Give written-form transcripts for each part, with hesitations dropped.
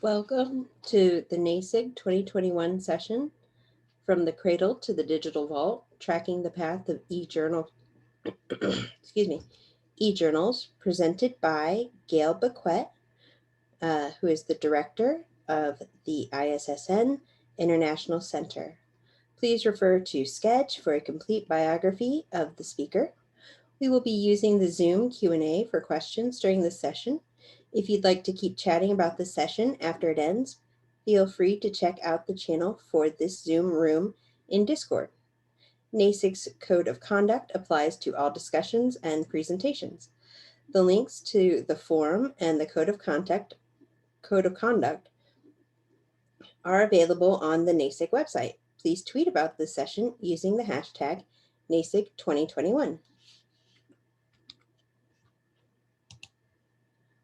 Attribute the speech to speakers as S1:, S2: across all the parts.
S1: Welcome to the NASIG 2021 session, From the Cradle to the Digital Vault, Tracking the Path of e-journal, e-journals, presented by Gail Bequette, who is the director of the ISSN International Center. Please refer to Sketch for a complete biography of the speaker. We will be using the Zoom Q&A for questions during this session. If you'd like to keep chatting about the session after it ends, feel free to check out the channel for this Zoom room in Discord. NASIG's Code of Conduct applies to all discussions and presentations. The links to the forum and the Code of Conduct are available on the NASIG website. Please tweet about this session using the hashtag NASIG2021.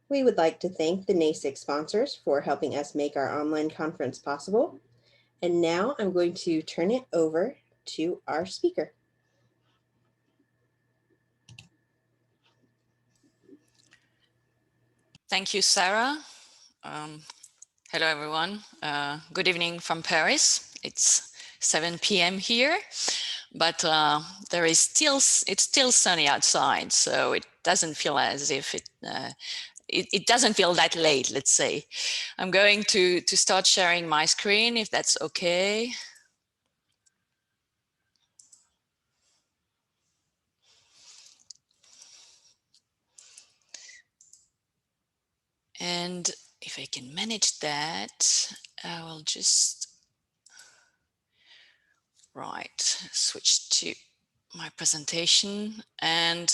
S1: We would like to thank the NASIG sponsors for helping us make our online conference possible. And now I'm going to turn it over to our speaker.
S2: Thank you, Sarah. Hello, everyone. Good evening from Paris. It's 7 p.m. here, but it's still sunny outside, so it doesn't feel as if it doesn't feel that late, let's say. I'm going to start sharing my screen, if that's okay. And if I can manage that, I will just switch to my presentation. And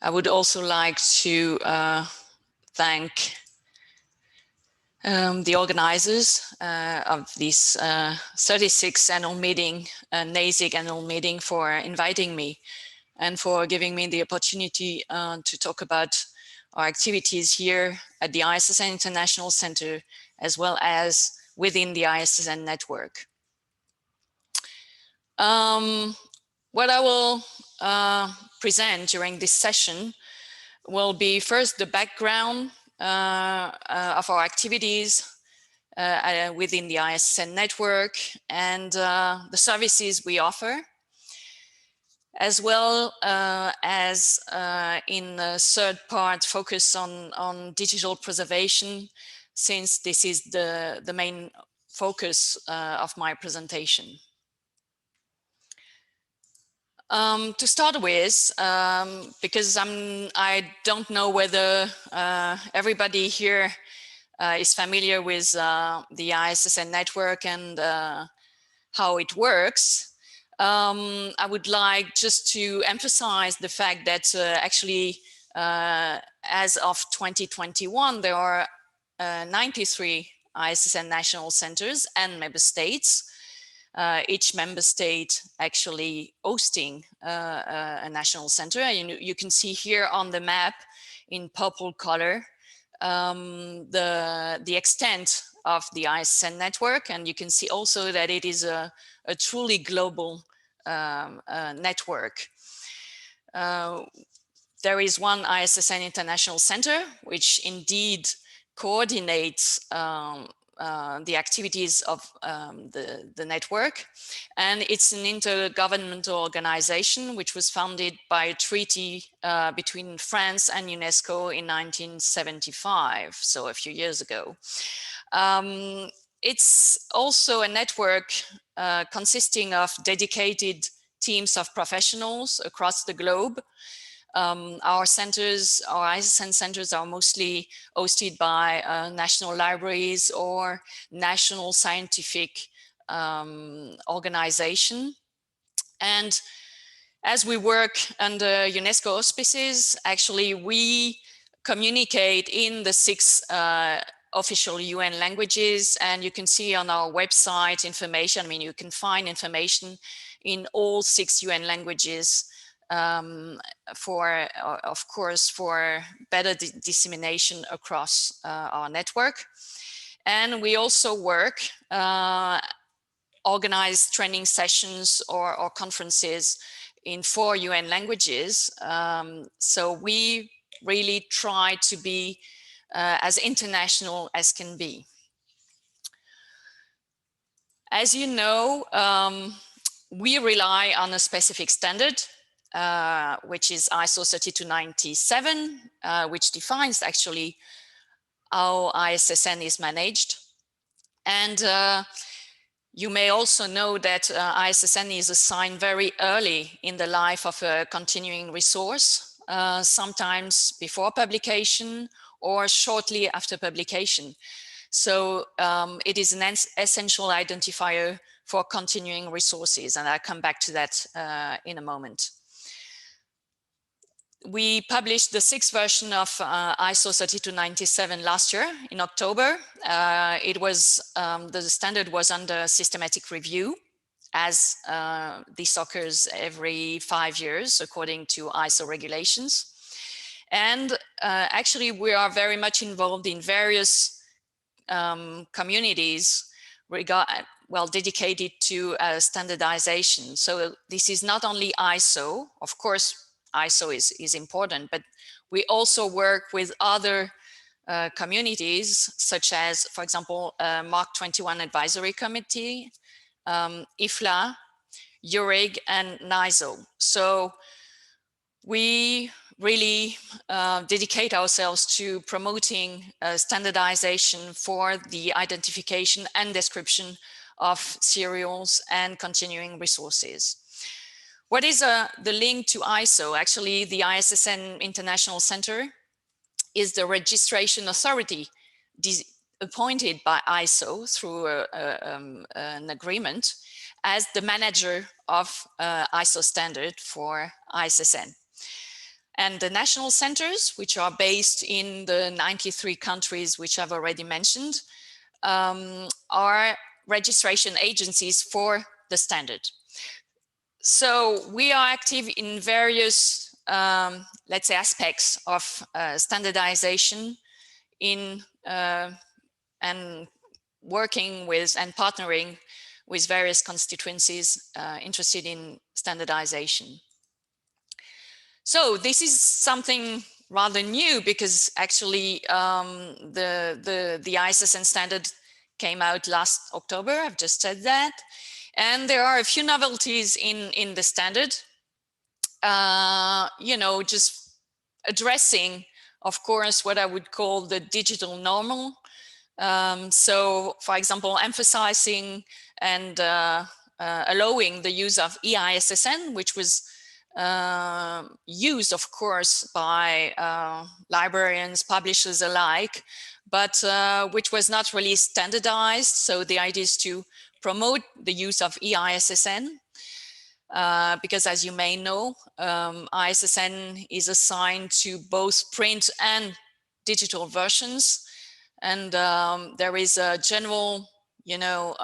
S2: I would also like to thank the organizers of this 36th annual meeting, NASIG annual meeting, for inviting me and for giving me the opportunity to talk about our activities here at the ISSN International Center, as well as within the ISSN network. What I will present during this session will be first the background of our activities within the ISSN network and the services we offer, as well as in the third part focus on digital preservation, since this is the main focus of my presentation. To start with, because I don't know whether everybody here is familiar with the ISSN network and how it works, I would like just to emphasize the fact that actually, as of 2021, there are 93 ISSN national centers and member states. Each member state actually hosting a national center. And you can see here on the map in purple color the extent of the ISSN network, and you can see also that it is a truly global network. There is one ISSN International Center, which indeed coordinates the activities of the network, and it's an intergovernmental organization which was founded by a treaty between France and UNESCO in 1975, so a few years ago. It's also a network consisting of dedicated teams of professionals across the globe. Our centers, our ISSN centers, are mostly hosted by national libraries or national scientific organization. And as we work under UNESCO auspices, actually we communicate in the 6 official UN languages, and you can see on our website information. I mean, you can find information in all 6 UN languages of course, for better dissemination across our network. And we also work, organize training sessions or conferences in 4 UN languages. So we really try to be as international as can be. As you know, we rely on a specific standard, which is ISO 3297, which defines actually how ISSN is managed. And you may also know that ISSN is assigned very early in the life of a continuing resource, sometimes before publication or shortly after publication. So it is an essential identifier for continuing resources, and I'll come back to that in a moment. We published the 6th version of ISO 3297 last year in October. It was, the standard was under systematic review, as this occurs every 5 years according to ISO regulations. And actually we are very much involved in various communities dedicated to standardization. So this is not only ISO, of course, ISO is important, but we also work with other communities, such as, for example, Mark 21 Advisory Committee, IFLA, URIG, and NISO. So we really dedicate ourselves to promoting standardization for the identification and description of serials and continuing resources. What is the link to ISO? Actually, the ISSN International Center is the registration authority appointed by ISO through an agreement as the manager of ISO standard for ISSN. And the national centers, which are based in the 93 countries, which I've already mentioned, are registration agencies for the standard. So we are active in various, let's say, aspects of standardization in and working with and partnering with various constituencies interested in standardization. So this is something rather new, because actually the ISSN standard came out last October. I've just said that. And there are a few novelties in the standard, you know, just addressing, of course, what I would call the digital normal. So, for example, emphasizing and allowing the use of EISSN, which was used, of course, by librarians, publishers alike, but which was not really standardized. So the idea is to promote the use of EISSN, because as you may know, ISSN is assigned to both print and digital versions. And there is a general, you know,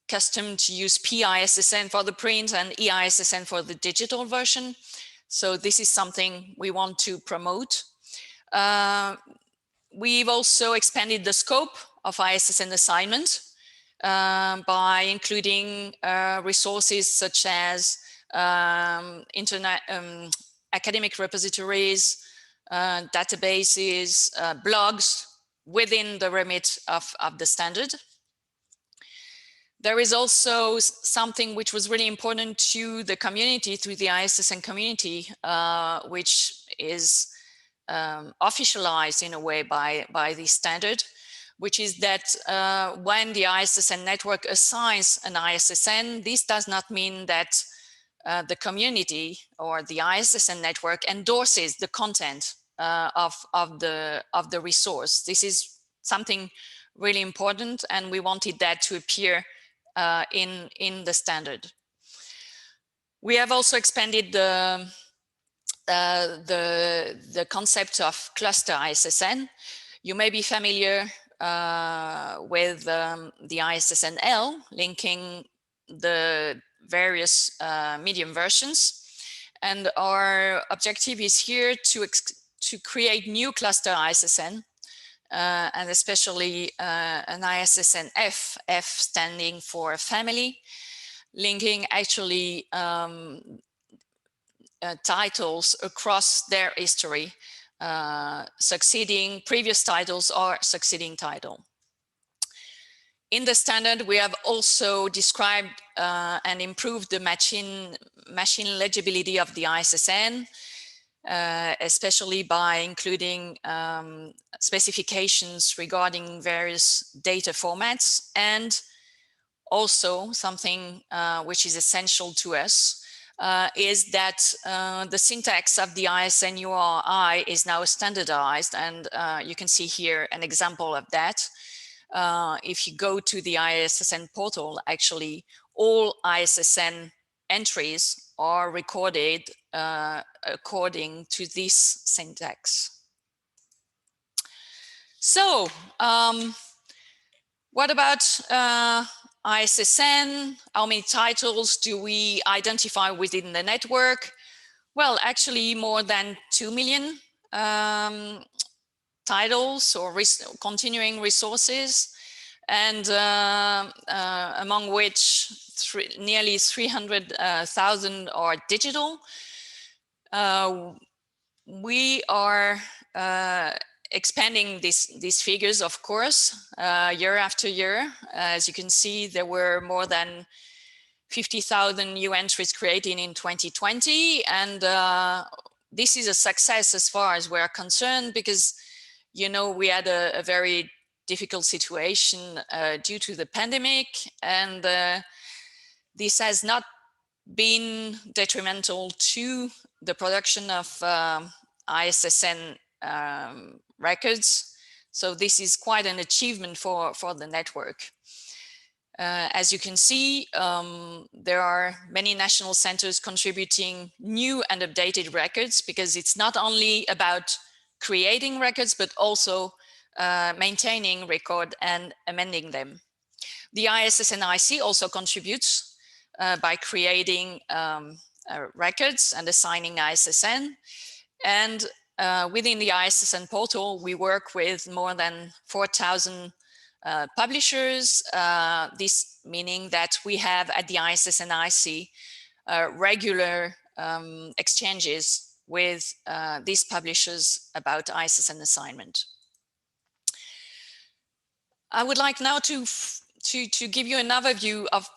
S2: custom to use PISSN for the print and EISSN for the digital version. So this is something we want to promote. We've also expanded the scope of ISSN assignment by including resources such as internet, academic repositories, databases, blogs within the remit of the standard. There is also something which was really important to the community, through the ISSN community, which is officialized in a way by the standard, which is that when the ISSN network assigns an ISSN, this does not mean that the community or the ISSN network endorses the content of the resource. This is something really important, and we wanted that to appear in the standard. We have also expanded the concept of cluster ISSN. You may be familiar with the ISSN-L, linking the various medium versions. And our objective is here to create new cluster ISSN, and especially an ISSN-F, F standing for family, linking actually titles across their history, succeeding previous titles or succeeding title. In the standard, we have also described and improved the machine legibility of the ISSN, especially by including specifications regarding various data formats, and also something which is essential to us is that the syntax of the ISN URI is now standardized, and you can see here an example of that. If you go to the ISSN portal, actually all ISSN entries are recorded according to this syntax. So what about ISSN? How many titles do we identify within the network? Well, actually more than 2 million titles or continuing resources, and among which nearly 300,000 are digital. We are expanding these figures, of course, year after year. As you can see, there were more than 50,000 new entries created in 2020, and this is a success as far as we're concerned, because we had a very difficult situation due to the pandemic, and this has not been detrimental to the production of ISSN records. So this is quite an achievement for the network. As you can see, there are many national centers contributing new and updated records, because it's not only about creating records, but also maintaining record and amending them. The ISSN IC also contributes by creating records and assigning ISSN. And within the ISSN portal, we work with more than 4,000 publishers, this meaning that we have at the ISSN IC regular exchanges with these publishers about ISSN assignment. I would like now to give you an overview of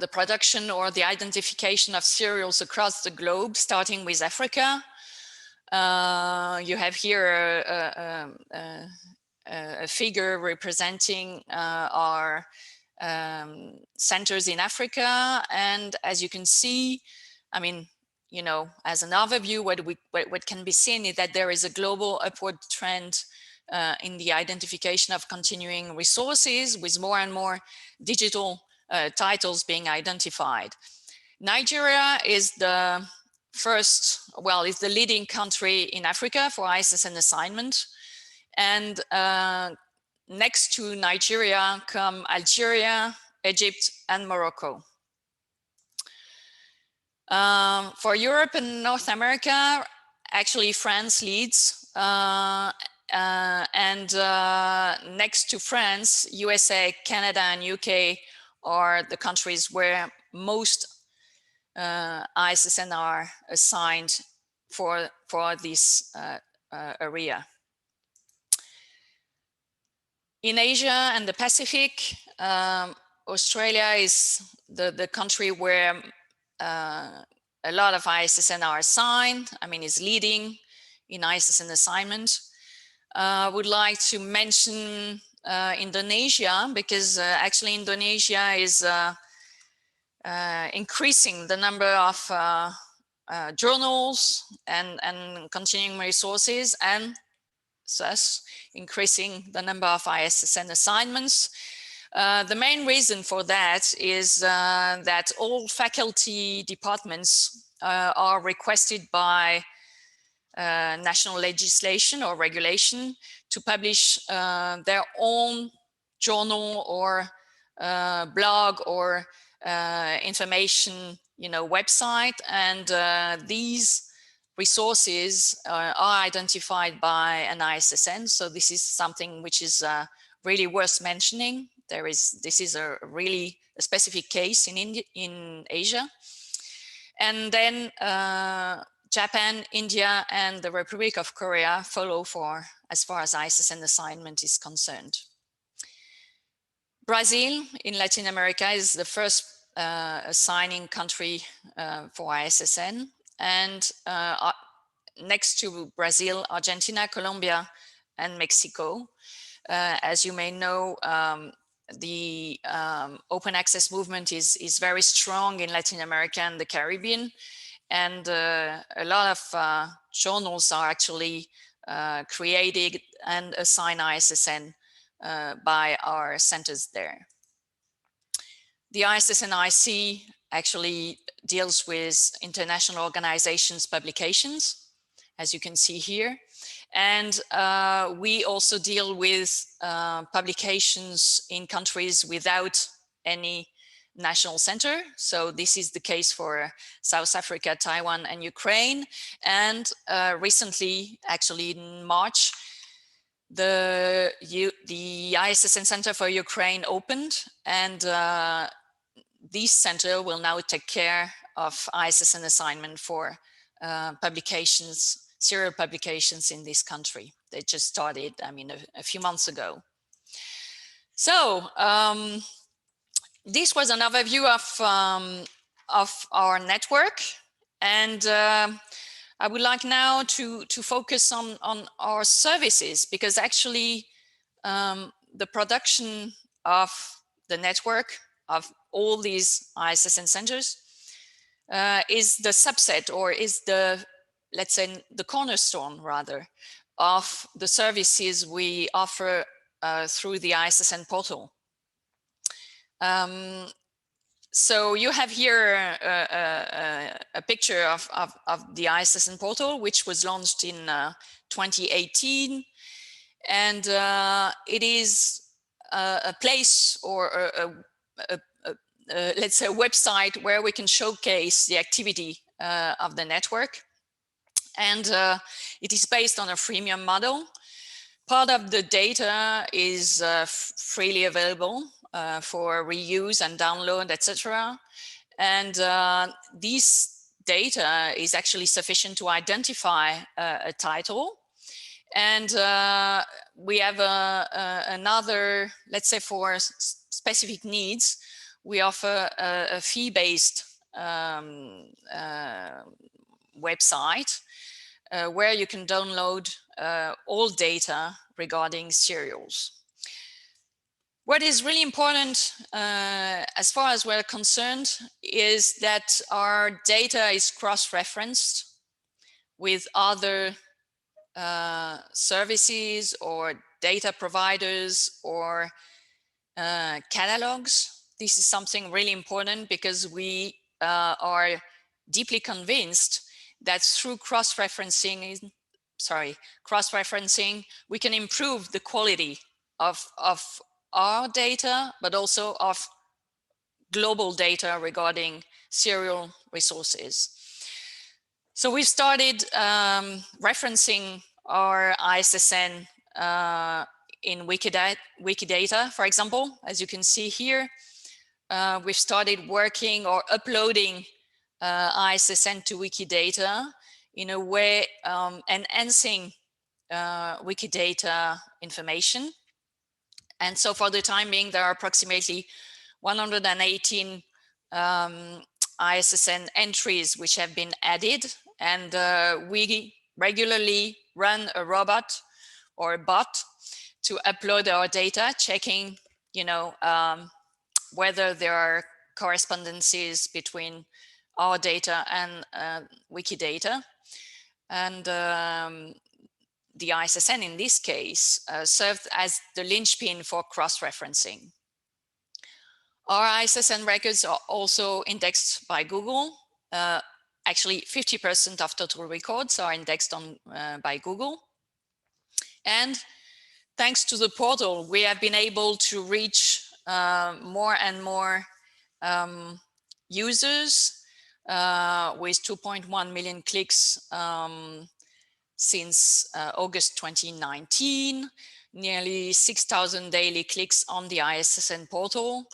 S2: the production or the identification of serials across the globe, starting with Africa. You have here a figure representing our centers in Africa, and as you can see, I mean, as an overview, what can be seen is that there is a global upward trend in the identification of continuing resources, with more and more digital titles being identified. Nigeria is the is the leading country in Africa for ISSN assignment. And next to Nigeria come Algeria, Egypt, and Morocco. For Europe and North America, actually France leads. Next to France, USA, Canada, and UK are the countries where most ISSN are assigned for this area. In Asia and the Pacific, Australia is the country where a lot of ISSN are assigned. I mean, is leading in ISSN assignment. I would like to mention Indonesia, because actually Indonesia is increasing the number of journals and continuing resources, and thus increasing the number of ISSN assignments. The main reason for that is that all faculty departments are requested by national legislation or regulation to publish their own journal or blog or information website, and these resources are identified by an ISSN. So this is something which is really worth mentioning. This is a really specific case in Asia. And then Japan, India, and the Republic of Korea follow for as far as ISSN assignment is concerned. Brazil in Latin America is the first assigning country for ISSN, and next to Brazil, Argentina, Colombia, and Mexico. As you may know, the open access movement is very strong in Latin America and the Caribbean, and a lot of journals are actually created and assigned ISSN by our centers there. The ISSN IC actually deals with international organizations publications, as you can see here. And we also deal with publications in countries without any national center. So this is the case for South Africa, Taiwan, and Ukraine. And recently, actually in March, the ISSN Center for Ukraine opened, and this center will now take care of ISSN assignment for publications, serial publications in this country. They just started, I mean, a few months ago. So this was an overview of our network, and I would like now to focus on our services, because actually the production of the network of all these ISSN centers is the subset, or is the, let's say, the cornerstone rather, of the services we offer through the ISSN portal. So you have here a picture of the ISSN portal, which was launched in 2018. And it is a place, or let's say a website, where we can showcase the activity of the network. And it is based on a freemium model. Part of the data is freely available for reuse and download, etc. And this data is actually sufficient to identify a title. And we have another, let's say, for specific needs, we offer a fee-based website where you can download all data regarding serials. What is really important as far as we're concerned is that our data is cross-referenced with other services or data providers or catalogs. This is something really important, because we are deeply convinced that through cross-referencing, we can improve the quality of our data, but also of global data regarding serial resources. So we started referencing our ISSN in Wikidata, for example. As you can see here, we've started working or uploading ISSN to Wikidata in a way enhancing Wikidata information. And so for the time being, there are approximately 118 ISSN entries which have been added, and we regularly run a robot or a bot to upload our data, checking, whether there are correspondences between our data and Wikidata. And the ISSN in this case served as the linchpin for cross-referencing. Our ISSN records are also indexed by Google. Actually, 50% of total records are indexed by Google. And thanks to the portal, we have been able to reach more and more users with 2.1 million clicks since August 2019, nearly 6,000 daily clicks on the ISSN portal.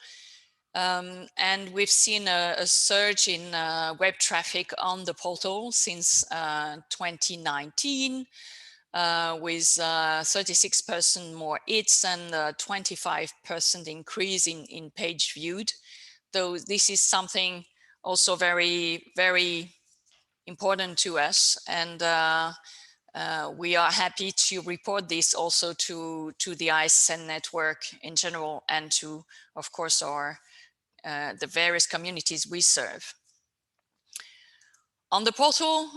S2: And we've seen a surge in web traffic on the portal since 2019, with 36% more hits and 25% increase in page viewed. Though this is something also very, very important to us, and we are happy to report this also to the ISN network in general, and to, of course, our the various communities we serve. On the portal,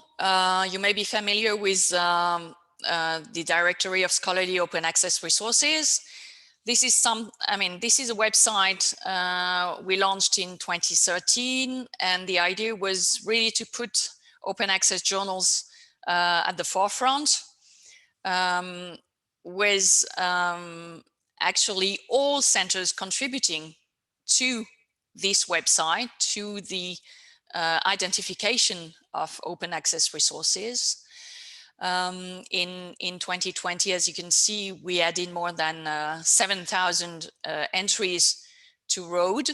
S2: you may be familiar with the directory of scholarly open access resources. This is this is a website we launched in 2013, and the idea was really to put open access journals at the forefront, with actually all centers contributing to this website, to the identification of open access resources. In 2020, as you can see, we added more than 7,000 entries to Road,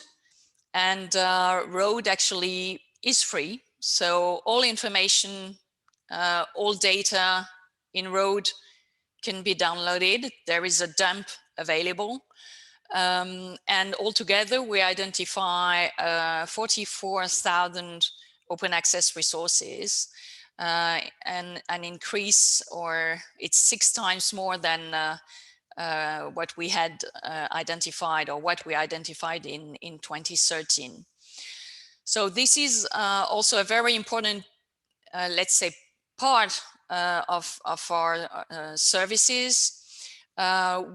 S2: and Road actually is free. So all information, all data in Road can be downloaded. There is a dump available. And altogether, we identify 44,000 open access resources, and an increase, or it's 6 times more than what we had identified, or what we identified in 2013. So this is also a very important, let's say, part of our services.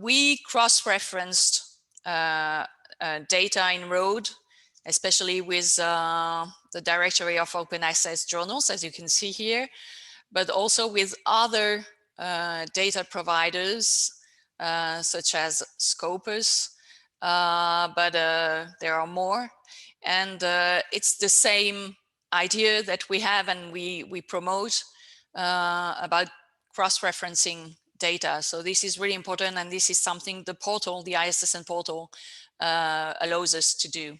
S2: We cross-referenced data in Road, especially with the directory of open access journals, as you can see here, but also with other data providers, such as Scopus, but there are more. And it's the same idea that we have and we promote about cross-referencing data. So this is really important, and this is something the portal, the ISSN portal, allows us to do.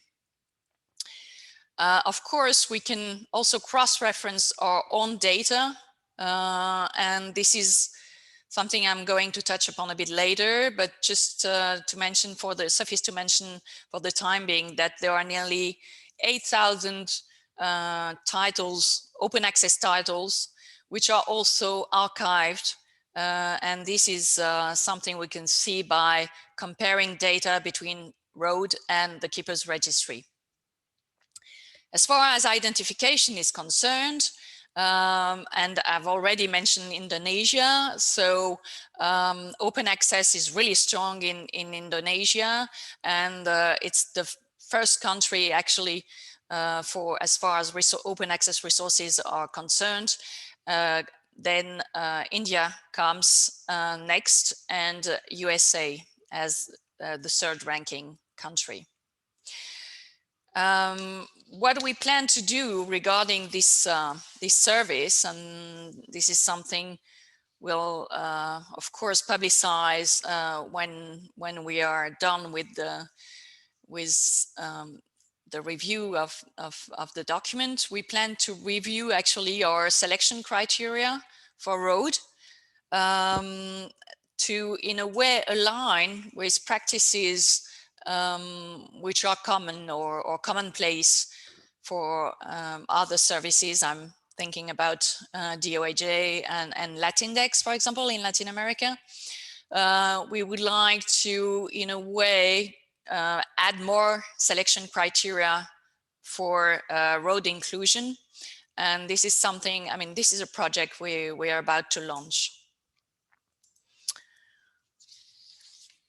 S2: Of course, we can also cross-reference our own data, and this is something I'm going to touch upon a bit later, but just to mention, suffice to mention for the time being, that there are nearly 8,000 titles, open access titles, which are also archived. And this is something we can see by comparing data between Road and the Keepers Registry. As far as identification is concerned, and I've already mentioned Indonesia, so open access is really strong in Indonesia, and it's the first country actually for as far as open access resources are concerned. Then India comes next, and USA as the third ranking country. What we plan to do regarding this this service, and this is something we'll of course publicize when we are done with the review of the document. We plan to review actually our selection criteria for Road, to in a way align with practices which are common or commonplace for other services. I'm thinking about DOAJ and Latindex, for example, in Latin America. We would like to, in a way, add more selection criteria for Road inclusion. And this is something, this is a project we are about to launch.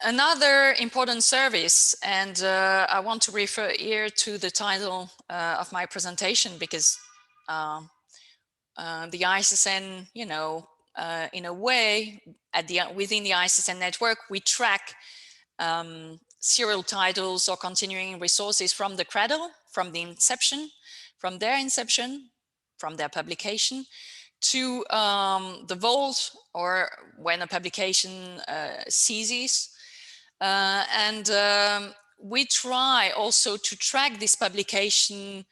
S2: Another important service, and I want to refer here to the title of my presentation, because the ISSN, in a way, within the ISSN network, we track serial titles or continuing resources from the Cradle, from the inception, from their publication, to the vault, or when a publication ceases. And we try also to track this publication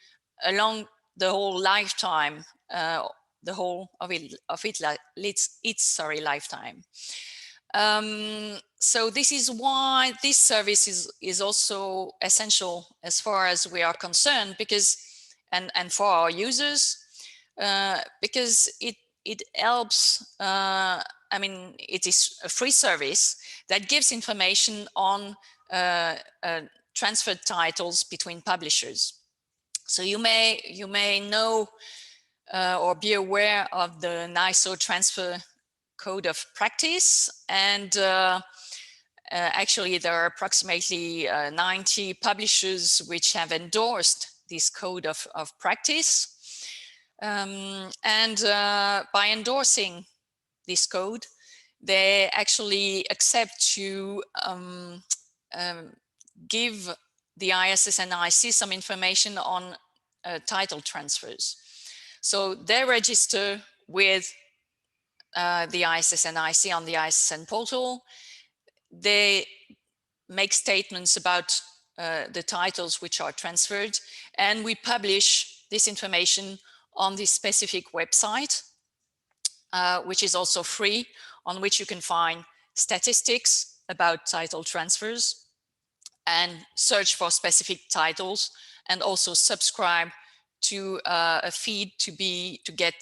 S2: along the whole lifetime, the whole of its lifetime. So this is why this service is also essential as far as we are concerned, because and for our users, because it helps. I mean, it is a free service that gives information on transferred titles between publishers. So you may know or be aware of the NISO transfer code of practice, and actually there are approximately 90 publishers which have endorsed this code of practice. And by endorsing this code, they actually accept to give the ISSN IC some information on title transfers. So they register with the ISSN IC on the ISSN portal. They make statements about the titles which are transferred, and we publish this information on this specific website, which is also free, on which you can find statistics about title transfers and search for specific titles, and also subscribe to a feed to get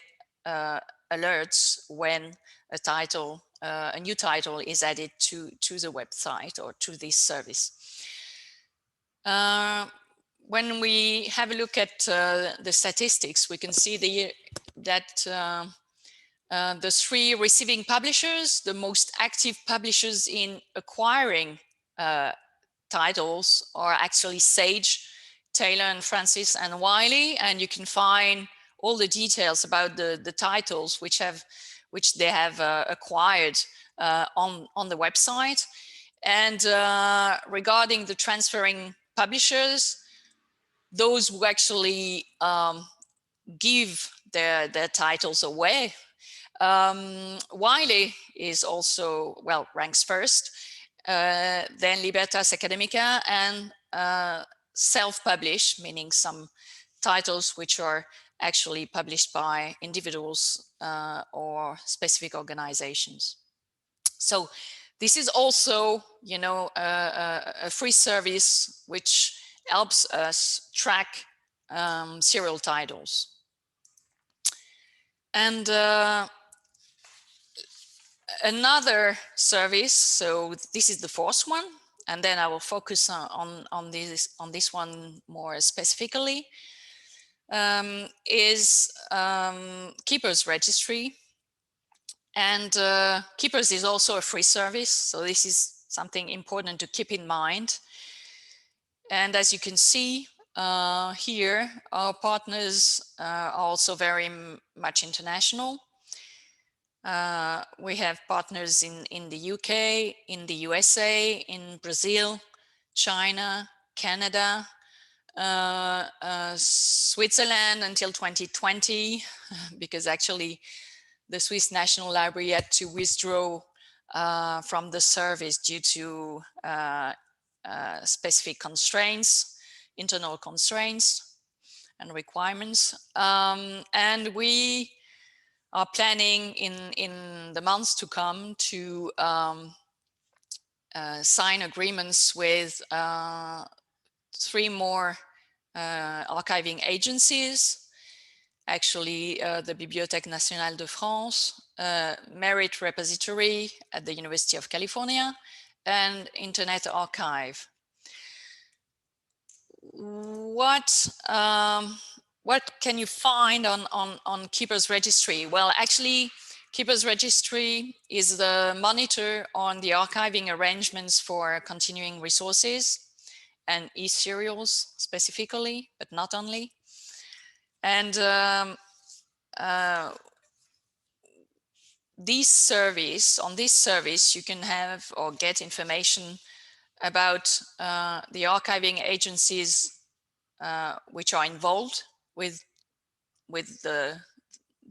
S2: alerts when a new title is added to the website or to this service. When we have a look at the statistics, we can see that the three receiving publishers, the most active publishers in acquiring titles, are actually Sage, Taylor and Francis and Wiley, and you can find all the details about the titles which they have acquired on the website. And regarding the transferring publishers, those who actually give their titles away, Wiley is also, well, ranks first, then Libertas Academica, and self-published, meaning some titles which are actually published by individuals or specific organizations. So this is also, you know, a free service which helps us track serial titles. And another service, so this is the fourth one, and then I will focus on this one more specifically, is Keepers Registry. And Keepers is also a free service, so this is something important to keep in mind. And as you can see here, our partners are also very much international. We have partners in the UK, in the USA, in Brazil, China, Canada, Switzerland until 2020, because actually the Swiss National Library had to withdraw from the service due to specific constraints, internal constraints and requirements. And we are planning in the months to come to sign agreements with 3 more archiving agencies. Actually, the Bibliothèque Nationale de France, Merit Repository at the University of California, and Internet Archive. What can you find on Keepers Registry? Well, actually, Keepers Registry is the monitor on the archiving arrangements for continuing resources and e-serials specifically, but not only. And on this service, you can have or get information about the archiving agencies which are involved with the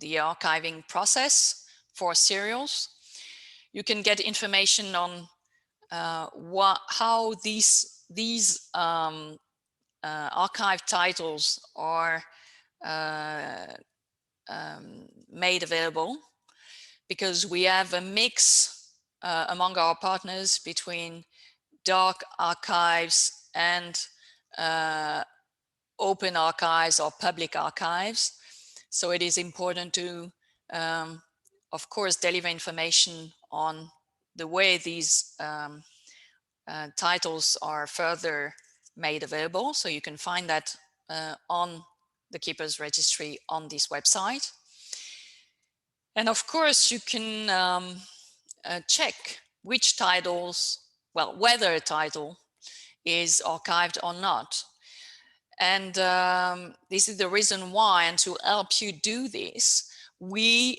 S2: archiving process for serials. You can get information on how these these archive titles are made available, because we have a mix among our partners between dark archives and open archives or public archives. So it is important to, of course, deliver information on the way these titles are further made available. So you can find that on the Keepers Registry on this website. And of course, you can check which titles, well, whether a title is archived or not. And this is the reason why, and to help you do this, we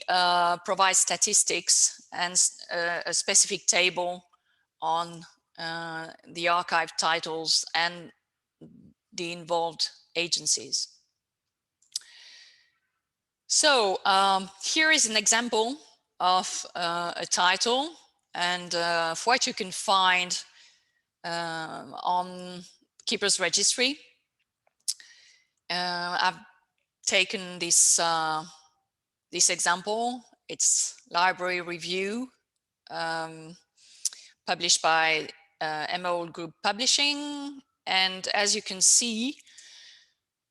S2: provide statistics and a specific table on the archive titles and the involved agencies. So here is an example of a title and of what you can find on Keepers Registry. I've taken this example. It's Library Review, published by Emerald Group Publishing. And as you can see,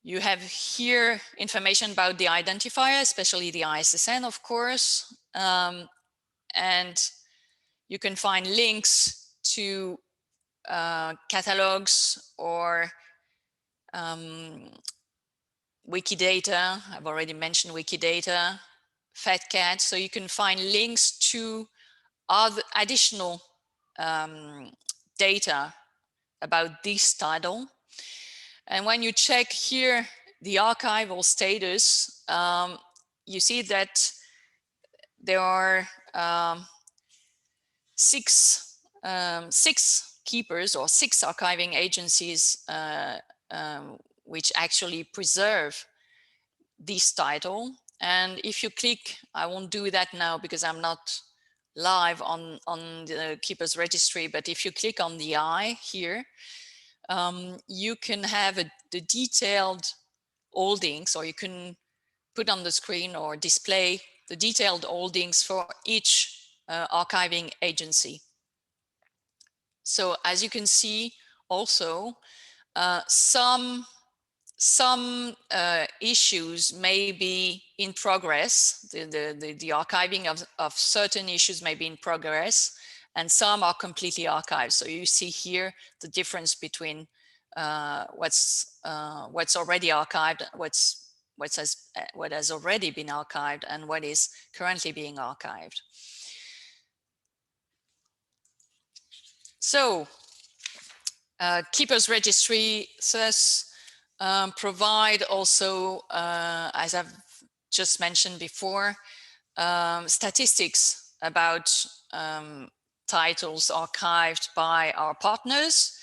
S2: you have here information about the identifier, especially the ISSN, of course. And you can find links to catalogs or Wikidata. I've already mentioned Wikidata, FatCat. So you can find links to other additional data about this title. And when you check here the archival status, you see that there are six keepers or six archiving agencies which actually preserve this title. And if you click, I won't do that now because I'm not live on the Keepers Registry, but if you click on the eye here, you can have the detailed holdings, or you can put on the screen or display the detailed holdings for each archiving agency. So as you can see, also some issues may be in progress. The archiving of certain issues may be in progress, and some are completely archived. So you see here the difference between what's already archived, what has already been archived, and what is currently being archived. So Keepers Registry thus provide also, as I've just mentioned before, statistics about titles archived by our partners.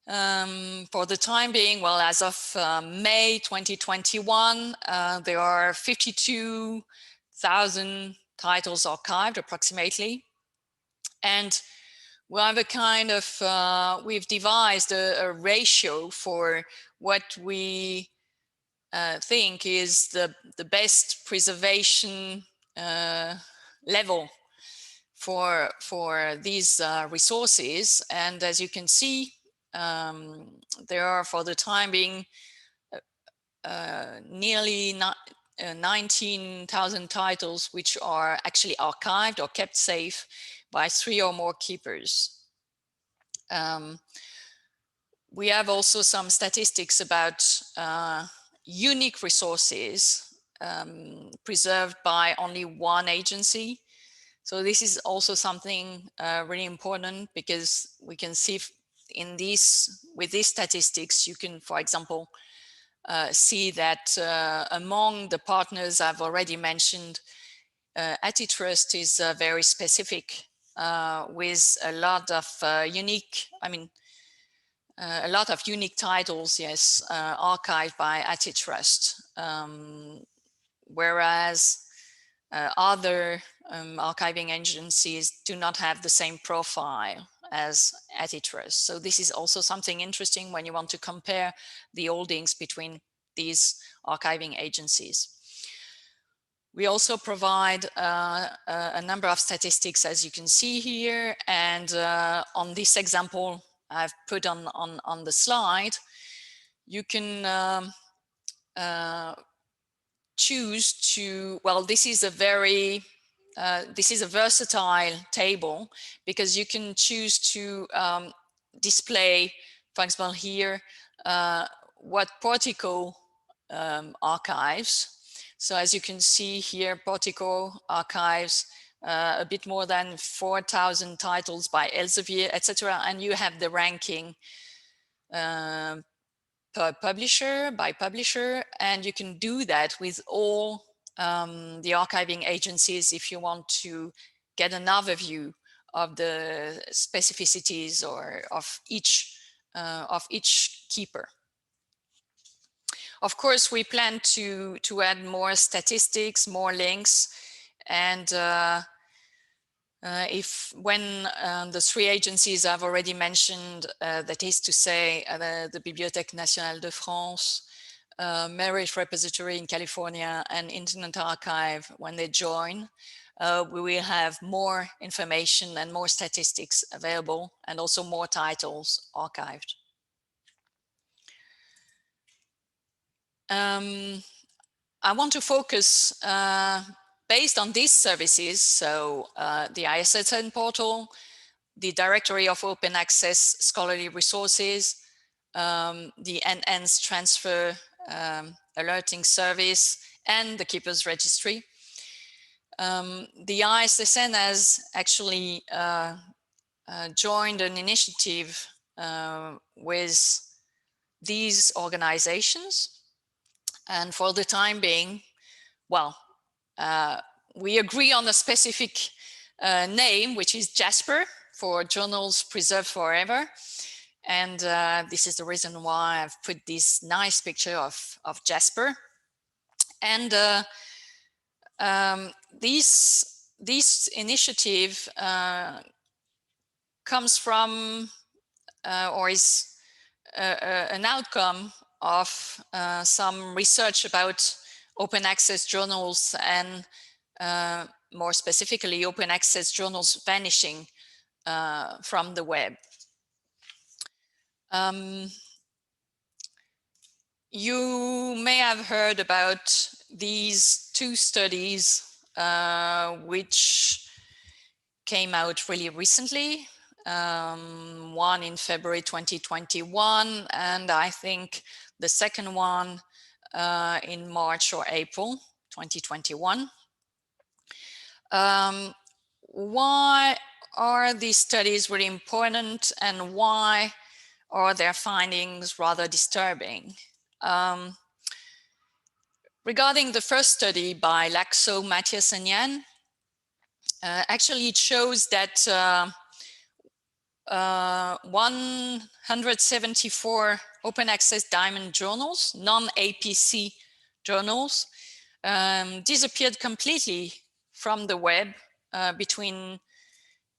S2: For the time being, well, as of May 2021, there are 52,000 titles archived approximately. And we have a kind of, we've devised a ratio for what we think is the best preservation level for these resources. And as you can see, there are, for the time being, nearly 19,000 titles which are actually archived or kept safe by 3 or more keepers. We have also some statistics about unique resources preserved by only one agency. So this is also something really important, because we can see in these, with these statistics, you can, for example, see that among the partners I've already mentioned, Antitrust is very specific with a lot of unique, a lot of unique titles, yes, archived by Antitrust, whereas other archiving agencies do not have the same profile. as antitrust. So this is also something interesting when you want to compare the holdings between these archiving agencies. We also provide a number of statistics, as you can see here. And on this example I've put on the slide, you can choose to, well, this is a versatile table, because you can choose to display, for example, here, what Portico archives. So as you can see here, Portico archives a bit more than 4,000 titles by Elsevier, etc. And you have the ranking per publisher, by publisher, and you can do that with all the archiving agencies if you want to get an overview of the specificities or of each keeper. Of course, we plan to add more statistics, more links, and when the three agencies I've already mentioned, that is to say the Bibliothèque Nationale de France, Marriage Repository in California, and Internet Archive, when they join, we will have more information and more statistics available, and also more titles archived. I want to focus based on these services, so the ISSN portal, the Directory of Open Access Scholarly Resources, the Enhanced Transfer Alerting Service, and the Keepers Registry. The ISSN has actually joined an initiative with these organizations. And for the time being, well, we agree on a specific name, which is Jasper, for Journals Preserved Forever. And this is the reason why I've put this nice picture of Jasper. And this initiative comes from or is an outcome of some research about open access journals, and more specifically open access journals vanishing from the web. You may have heard about these two studies which came out really recently, one in February 2021, and I think the second one in March or April 2021. Why are these studies really important, and why are their findings rather disturbing? Regarding the first study by Laxo, Matthias, and Yan, actually it shows that 174 open access diamond journals, non-APC journals, disappeared completely from the web between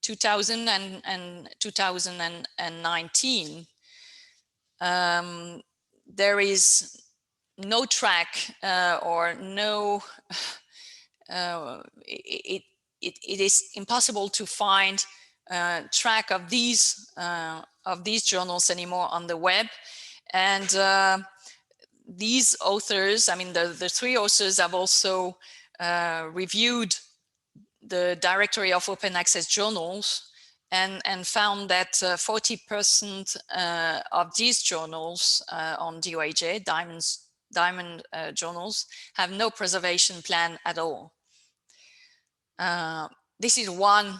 S2: 2000 and 2019. There is no track or no, it is impossible to find track of these journals anymore on the web. And these authors, I mean, the three authors have also reviewed the Directory of Open Access Journals and found that 40% of these journals on DOAJ, diamond journals, have no preservation plan at all. This is one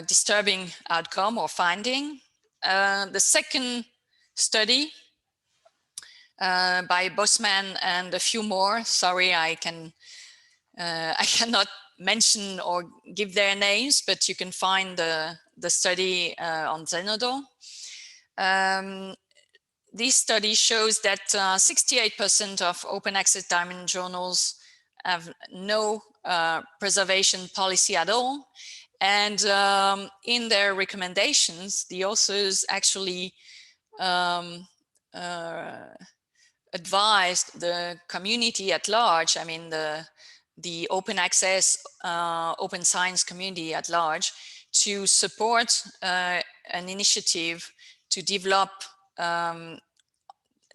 S2: disturbing outcome or finding. The second study by Bosman and a few more, sorry, I cannot mention or give their names, but you can find the study on Zenodo. This study shows that 68% of open access diamond journals have no preservation policy at all, And in their recommendations, the authors actually advised the community at large, I mean the open access, open science community at large, to support an initiative to develop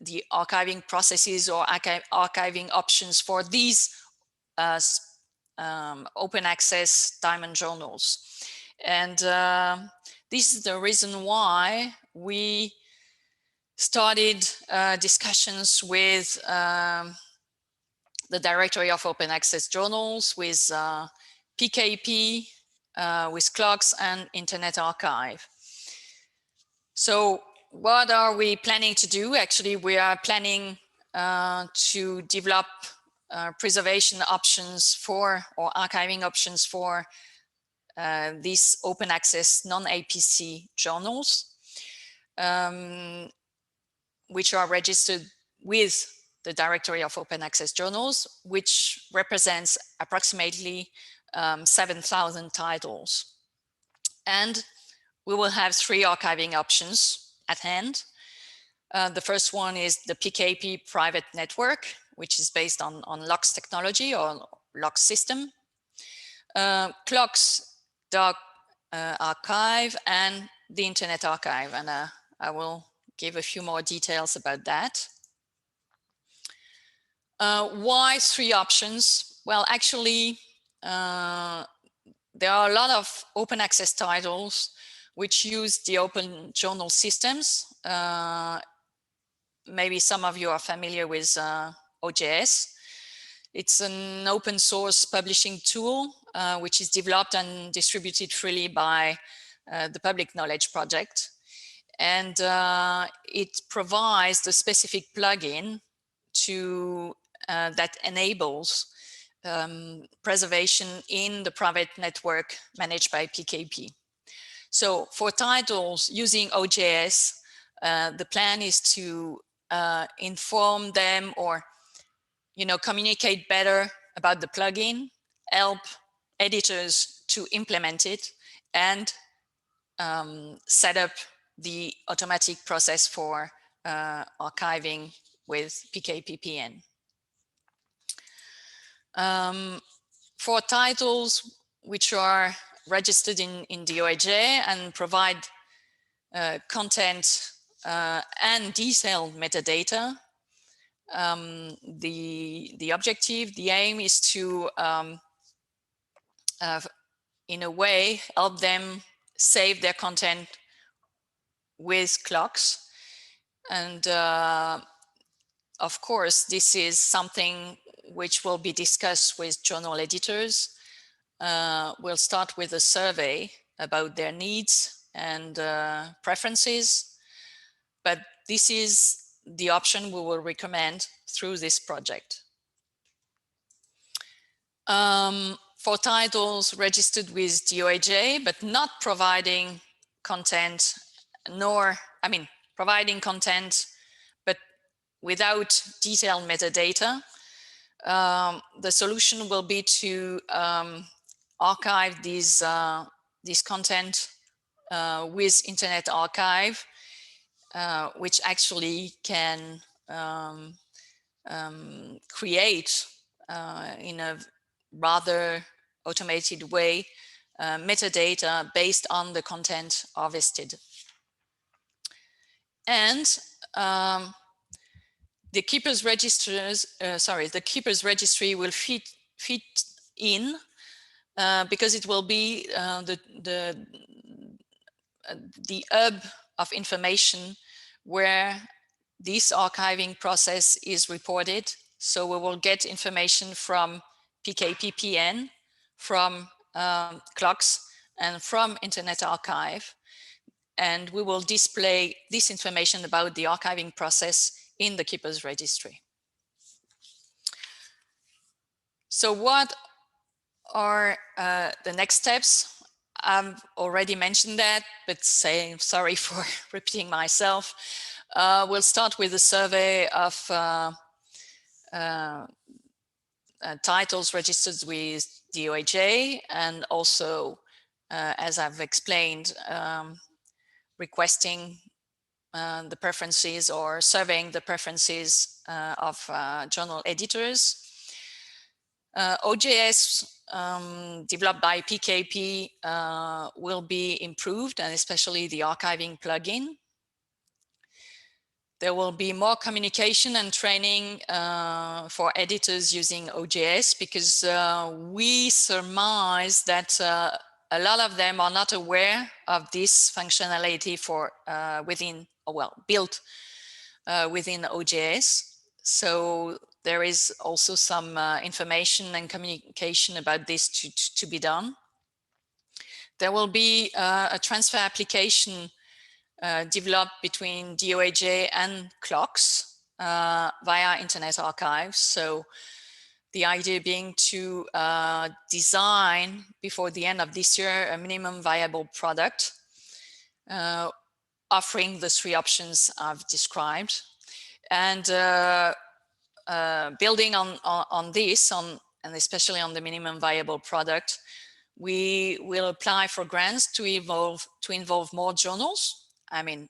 S2: the archiving processes or archiving options for these open access diamond journals. And this is the reason why we started discussions with the Directory of Open Access Journals, with PKP, with CLOCKS and Internet Archive. So what are we planning to do? Actually, we are planning to develop preservation options for, or archiving options for these open access non-APC journals, which are registered with the Directory of Open Access Journals, which represents approximately 7,000 titles. And we will have 3 archiving options at hand. The first one is the PKP private network, which is based on LOCKSS technology or LOCKSS system. CLOCKSS Dark Archive and the Internet Archive. And I will give a few more details about that. Why 3 options? Well, actually, there are a lot of open access titles which use the open journal systems. Maybe some of you are familiar with OJS. It's an open source publishing tool which is developed and distributed freely by the Public Knowledge Project. And it provides the specific plugin to that enables preservation in the private network managed by PKP. So for titles using OJS, the plan is to inform them, or communicate better about the plugin, help editors to implement it, and set up the automatic process for archiving with PKPPN. For titles which are registered in DOAJ and provide content and detailed metadata, the objective, the aim is to, in a way, help them save their content with CLOCKSS. And of course, this is something which will be discussed with journal editors. We'll start with a survey about their needs and preferences, but this is the option we will recommend through this project. For titles registered with DOAJ, but not providing content, providing content, but without detailed metadata, the solution will be to archive these content with Internet Archive, which actually can create in a rather automated way metadata based on the content harvested. And the keepers registry will fit in because it will be the hub of information where this archiving process is reported. So we will get information from PKPPN, from CLOCKSS, and from Internet Archive. And we will display this information about the archiving process in the Keepers Registry. So what are the next steps? I've already mentioned that, but sorry for repeating myself. We'll start with a survey of titles registered with DOAJ, and also as I've explained, requesting the preferences or surveying the preferences of journal editors. OJS developed by PKP will be improved, and especially the archiving plugin. There will be more communication and training for editors using OJS, because we surmise that a lot of them are not aware of this functionality for built within OJS. So there is also some information and communication about this to be done. There will be a transfer application developed between DOAJ and clocks via Internet Archive. So the idea being to design before the end of this year a minimum viable product offering the three options I've described. And building on this, and especially on the minimum viable product, we will apply for grants to involve more journals. I mean,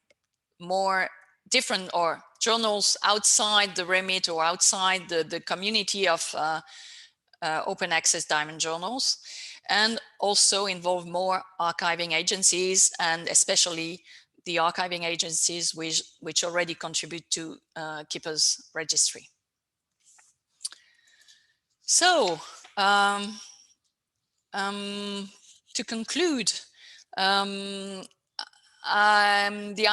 S2: more different or journals outside the remit or outside the community of open access diamond journals, and also involve more archiving agencies, and especially the archiving agencies which already contribute to Keeper's Registry. So to conclude, the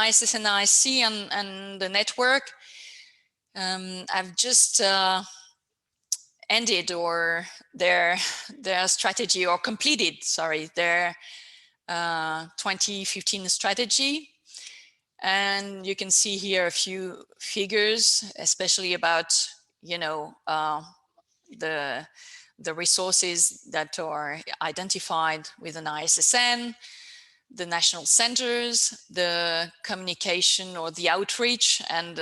S2: ISSNIC and the network have just ended or their strategy, or completed, sorry, their 2015 strategy. And you can see here a few figures, especially about, you know, the resources that are identified with an ISSN, the national centers, the communication or the outreach, and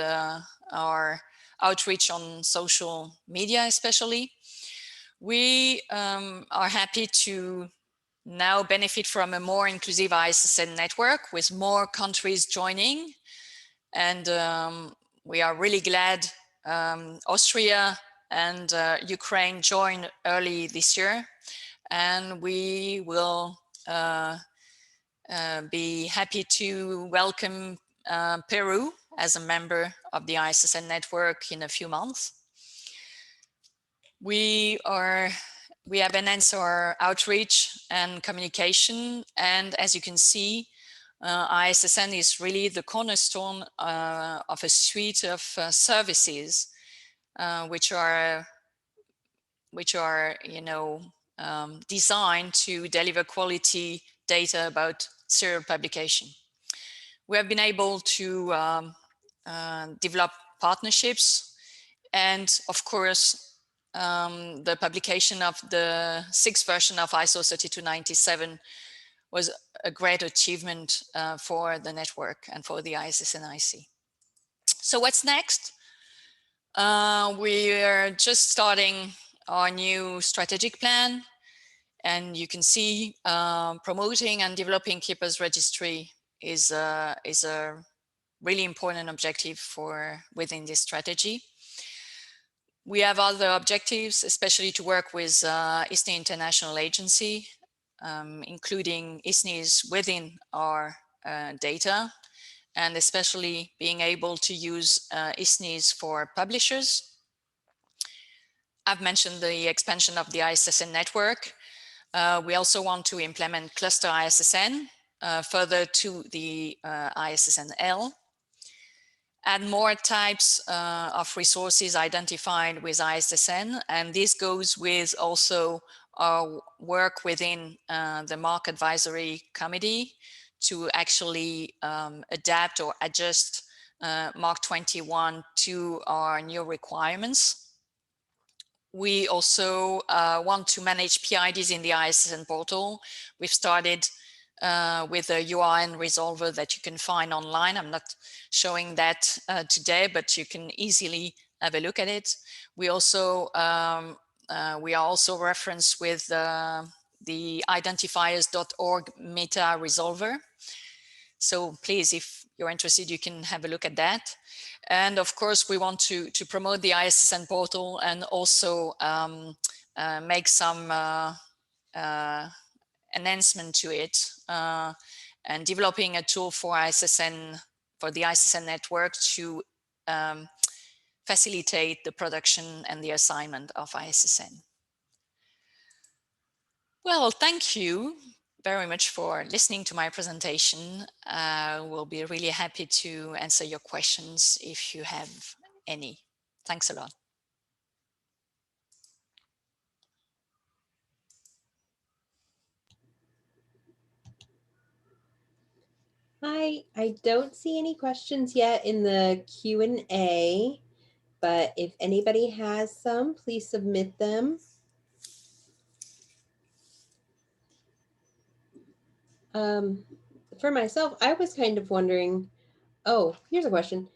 S2: our outreach on social media especially. We are happy to now benefit from a more inclusive ISSN network with more countries joining. And we are really glad Austria and Ukraine joined early this year. And we will be happy to welcome Peru as a member of the ISSN network in a few months. We have enhanced our outreach and communication, and as you can see, ISSN is really the cornerstone of a suite of services which are you know, designed to deliver quality data about serial publication. We have been able to develop partnerships, and of course the publication of the 6th version of ISO 3297 was a great achievement for the network and for the ISSNIC. So what's next? We are just starting our new strategic plan, and you can see promoting and developing Keeper's Registry is a really important objective for within this strategy. We have other objectives, especially to work with ISNI International Agency, including ISNIs within our data, and especially being able to use ISNIs for publishers. I've mentioned the expansion of the ISSN network. We also want to implement cluster ISSN further to the ISSN-L. Add more types of resources identified with ISSN, and this goes with also our work within the MARC Advisory Committee to actually adapt or adjust MARC 21 to our new requirements. We also want to manage PIDs in the ISSN portal. We've started with a URN resolver that you can find online. I'm not showing that today, but you can easily have a look at it. We also we are also referenced with the identifiers.org meta resolver. So please, if you're interested, you can have a look at that. And of course, we want to promote the ISSN portal and also make some enhancement to it, and developing a tool for ISSN, for the ISSN network to facilitate the production and the assignment of ISSN. Well, thank you very much for listening to my presentation. I will be really happy to answer your questions if you have any. Thanks a lot.
S1: Hi, I don't see any questions yet in the Q&A, but if anybody has some, please submit them. For myself, I was kind of wondering, oh, here's a question.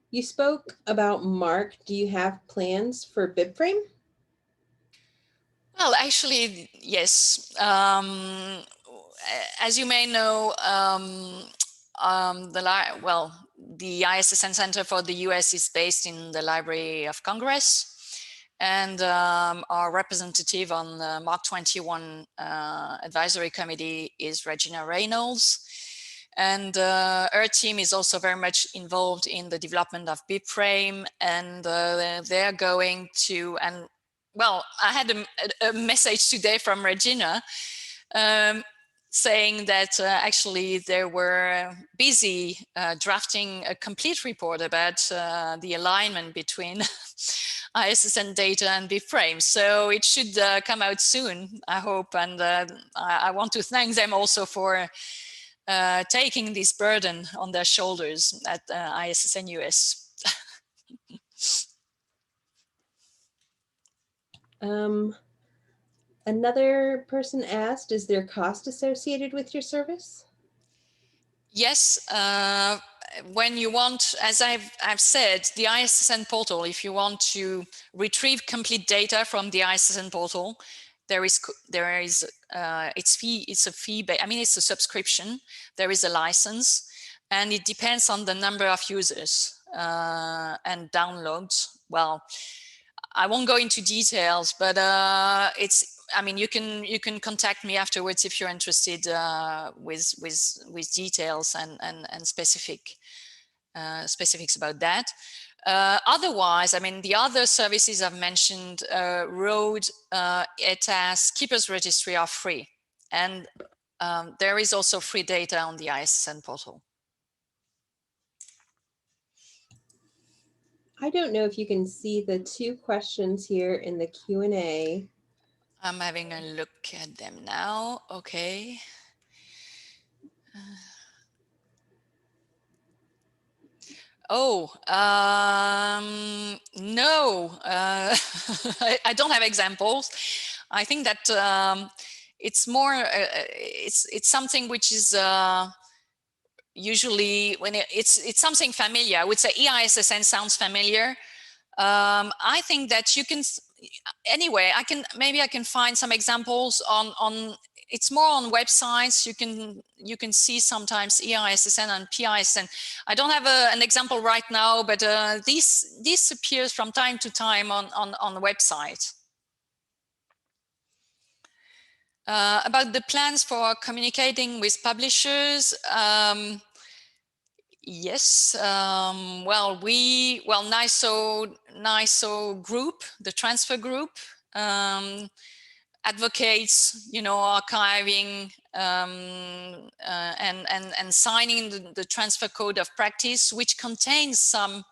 S1: You spoke about MARC. Do you have plans for BibFrame?
S2: Well, actually, yes. As you may know, the ISSN Center for the US is based in the Library of Congress. And our representative on the MARC 21 advisory committee is Regina Reynolds. And her team is also very much involved in the development of BibFrame, and they're going to, and well, I had a message today from Regina saying that actually they were busy drafting a complete report about the alignment between ISSN data and BibFrame. So it should come out soon, I hope. And I want to thank them also for taking this burden on their shoulders at ISSN US.
S1: Another person asked, is there cost associated with your service?
S2: Yes, when you want, as I've said, the ISSN portal, if you want to retrieve complete data from the ISSN portal, it's a fee, I mean, it's a subscription, there is a license, and it depends on the number of users and downloads. Well, I won't go into details, but I mean, you can contact me afterwards if you're interested with details and specifics about that. Otherwise, I mean, the other services I've mentioned, Road, ETAS, Keepers Registry are free, and there is also free data on the ISSN portal.
S1: I don't know if you can see the two questions here in the Q&A.
S2: I'm having a look at them now. Okay. Oh, no, I don't have examples. I think that it's more, it's something which is usually when it's something familiar. I would say EISSN sounds familiar. I think that you can, anyway, maybe I can find some examples on it's more on websites. You can see sometimes EISSN and PISSN. I don't have an example right now, but this appears from time to time on the website. About the plans for communicating with publishers, yes. Well, NISO group, the transfer group, advocates, archiving and signing the transfer code of practice, which contains some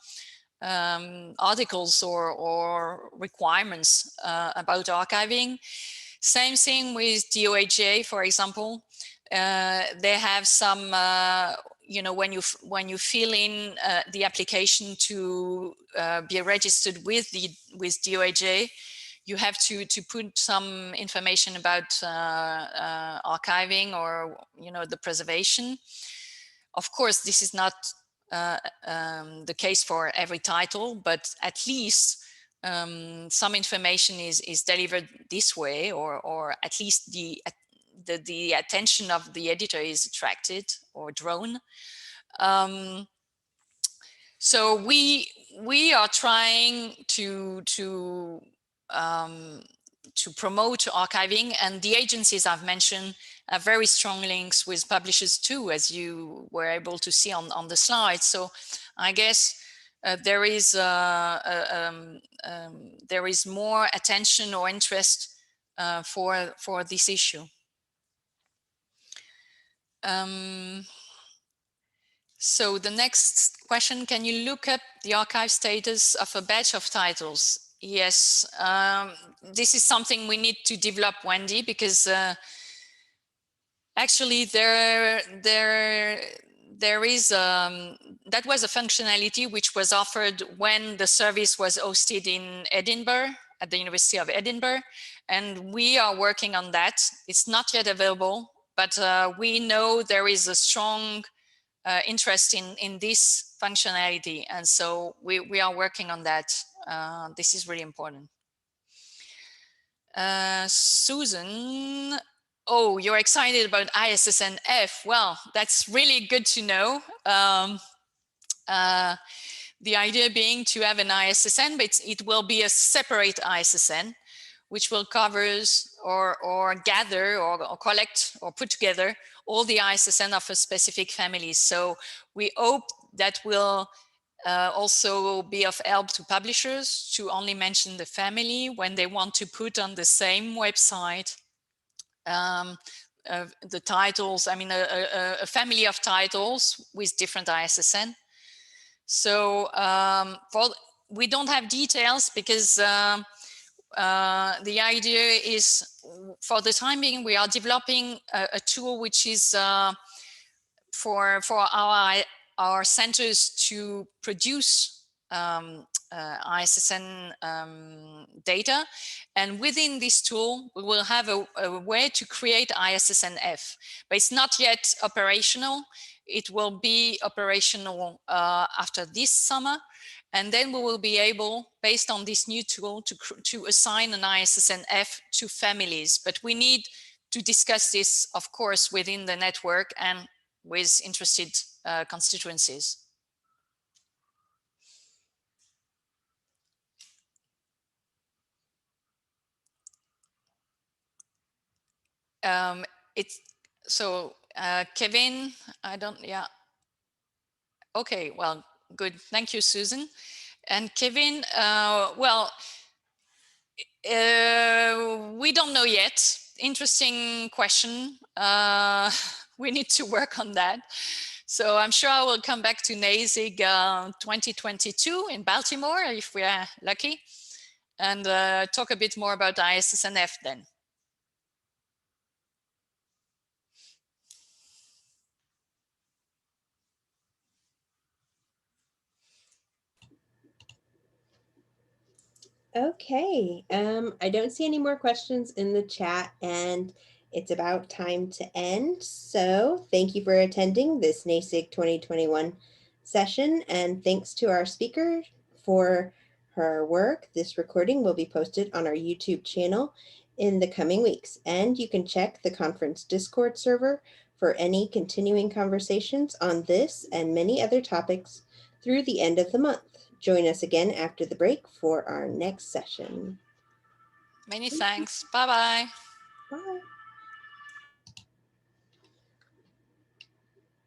S2: articles or requirements about archiving. Same thing with DOAJ, for example. They have some, when you fill in the application to be registered with DOAJ, you have to put some information about archiving or the preservation. Of course, this is not the case for every title, but at least some information is delivered this way, or at least the attention of the editor is attracted or drawn. So we are trying to promote archiving, and the agencies I've mentioned have very strong links with publishers too, as you were able to see on the slide. So I guess there is more attention or interest for this issue. So the next question, can you look up the archive status of a batch of titles? Yes, this is something we need to develop, Wendy, because actually there is, that was a functionality which was offered when the service was hosted in Edinburgh, at the University of Edinburgh, and we are working on that. It's not yet available, but we know there is a strong interest in this functionality, and so we are working on that. This is really important. Susan, oh, you're excited about ISSN F. Well, that's really good to know. The idea being to have an ISSN, but it will be a separate ISSN, which will cover or gather or collect or put together all the ISSN of a specific family. So we hope that will also be of help to publishers to only mention the family when they want to put on the same website the titles, I mean a family of titles with different ISSN. So we don't have details because the idea is, for the time being, we are developing a tool which is for our centers to produce ISSN data, and within this tool we will have a way to create ISSN-F, but it's not yet operational. It will be operational after this summer, and then we will be able, based on this new tool, to assign an ISSN-F to families. But we need to discuss this, of course, within the network and with interested constituencies. Kevin, I don't, yeah. Okay, well, good. Thank you, Susan. And Kevin, well, we don't know yet. Interesting question. We need to work on that. So I'm sure I will come back to NASIG 2022 in Baltimore, if we are lucky, and talk a bit more about ISSN-F then.
S1: Okay, I don't see any more questions in the chat, and it's about time to end. So thank you for attending this NASIG 2021 session, and thanks to our speaker for her work. This recording will be posted on our YouTube channel in the coming weeks, and you can check the conference Discord server for any continuing conversations on this and many other topics through the end of the month. Join us again after the break for our next session.
S2: Many thanks. Bye-bye.
S1: Bye.